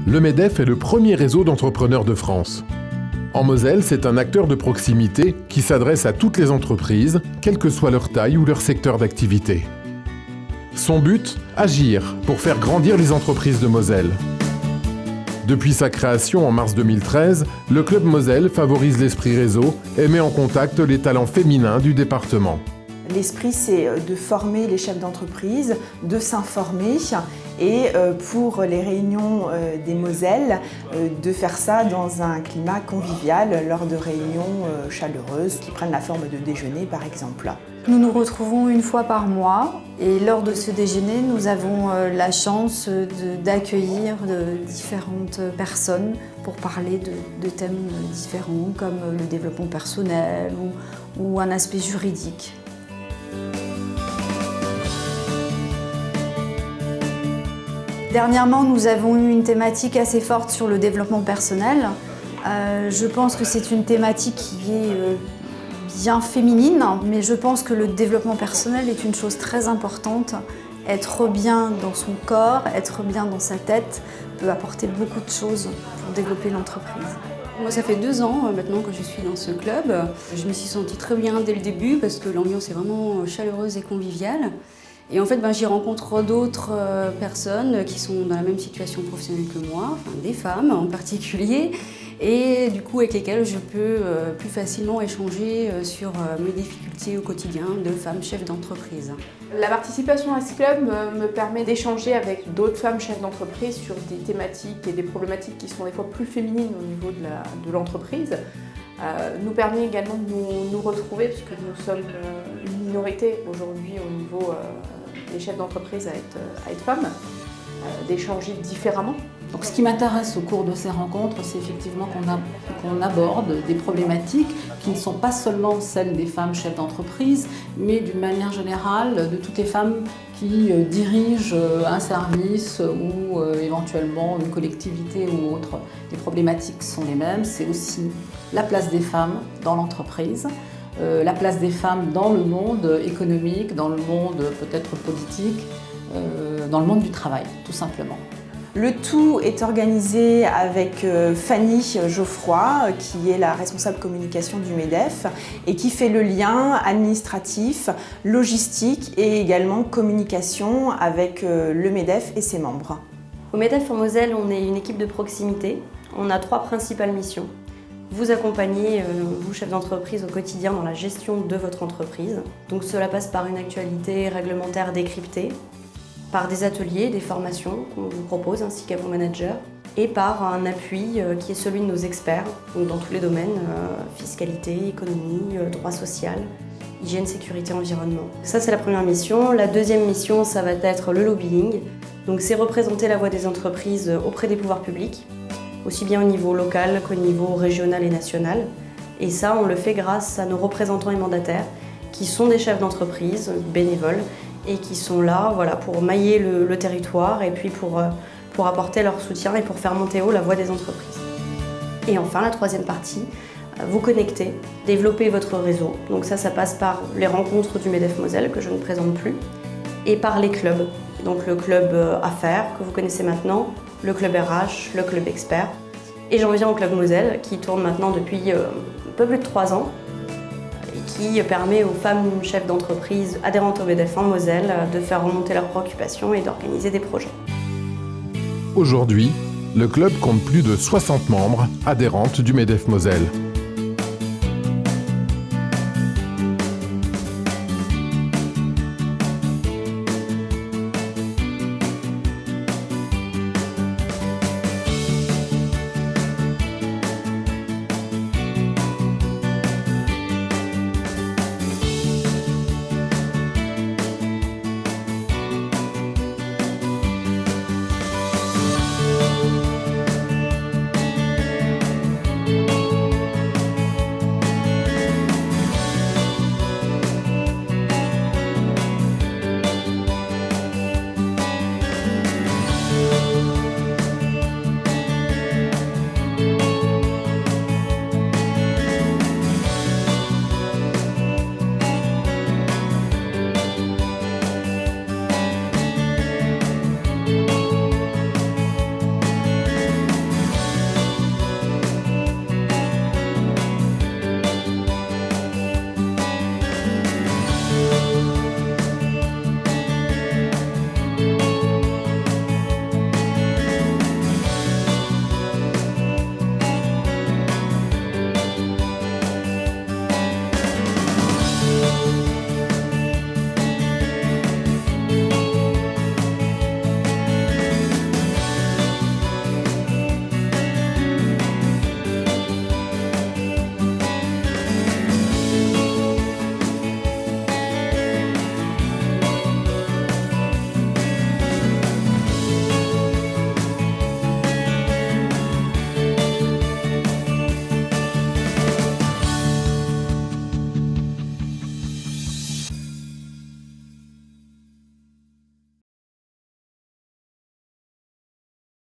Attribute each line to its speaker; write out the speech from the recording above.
Speaker 1: Le MEDEF est le premier réseau d'entrepreneurs de France. En Moselle, c'est un acteur de proximité qui s'adresse à toutes les entreprises, quelle que soit leur taille ou leur secteur d'activité. Son but, agir pour faire grandir les entreprises de Moselle. Depuis sa création en mars 2013, le Club Moselle favorise l'esprit réseau et met en contact les talents féminins du département.
Speaker 2: L'esprit, c'est de former les chefs d'entreprise, de s'informer et pour les réunions des Moselles, de faire ça dans un climat convivial lors de réunions chaleureuses qui prennent la forme de déjeuner par exemple.
Speaker 3: Nous nous retrouvons une fois par mois et lors de ce déjeuner, nous avons la chance d'accueillir différentes personnes pour parler de thèmes différents comme le développement personnel ou un aspect juridique. Dernièrement, nous avons eu une thématique assez forte sur le développement personnel. Je pense que c'est une thématique qui est bien féminine, mais je pense que le développement personnel est une chose très importante. Être bien dans son corps, être bien dans sa tête peut apporter beaucoup de choses pour développer l'entreprise.
Speaker 4: Moi, ça fait 2 ans maintenant que je suis dans ce club. Je me suis sentie très bien dès le début parce que l'ambiance est vraiment chaleureuse et conviviale. Et en fait, j'y rencontre d'autres personnes qui sont dans la même situation professionnelle que moi, enfin, des femmes en particulier, et du coup avec lesquelles je peux plus facilement échanger sur mes difficultés au quotidien de femmes chefs d'entreprise.
Speaker 5: La participation à ce club me permet d'échanger avec d'autres femmes chefs d'entreprise sur des thématiques et des problématiques qui sont des fois plus féminines au niveau de l'entreprise. Nous permet également de nous retrouver, puisque nous sommes une minorité aujourd'hui au niveau des chefs d'entreprise à être femmes, d'échanger différemment.
Speaker 6: Donc, ce qui m'intéresse au cours de ces rencontres, c'est effectivement qu'on aborde des problématiques qui ne sont pas seulement celles des femmes chefs d'entreprise, mais d'une manière générale de toutes les femmes qui dirigent un service ou éventuellement une collectivité ou autre. Les problématiques sont les mêmes, c'est aussi la place des femmes dans l'entreprise, la place des femmes dans le monde économique, dans le monde peut-être politique, dans le monde du travail, tout simplement.
Speaker 2: Le tout est organisé avec Fanny Geoffroy, qui est la responsable communication du MEDEF et qui fait le lien administratif, logistique et également communication avec le MEDEF et ses membres.
Speaker 7: Au MEDEF en Moselle, on est une équipe de proximité. On a 3 principales missions. Vous accompagnez, vous chef d'entreprise, au quotidien dans la gestion de votre entreprise. Donc cela passe par une actualité réglementaire décryptée, par des ateliers, des formations qu'on vous propose ainsi qu'à vos managers et par un appui qui est celui de nos experts donc dans tous les domaines, fiscalité, économie, droit social, hygiène, sécurité, environnement. Ça c'est la première mission. La deuxième mission, ça va être le lobbying. Donc c'est représenter la voix des entreprises auprès des pouvoirs publics, aussi bien au niveau local qu'au niveau régional et national. Et ça, on le fait grâce à nos représentants et mandataires qui sont des chefs d'entreprise, bénévoles, et qui sont là pour mailler le territoire et puis pour apporter leur soutien et pour faire monter haut la voix des entreprises. Et enfin, la troisième partie, vous connecter, développer votre réseau. Donc ça passe par les rencontres du MEDEF Moselle, que je ne présente plus, et par les clubs. Donc le club affaires, que vous connaissez maintenant, le club RH, le club expert. Et j'en viens au club Moselle, qui tourne maintenant depuis un peu plus de 3 ans, qui permet aux femmes chefs d'entreprise adhérentes au MEDEF en Moselle de faire remonter leurs préoccupations et d'organiser des projets.
Speaker 1: Aujourd'hui, le club compte plus de 60 membres adhérentes du MEDEF Moselle.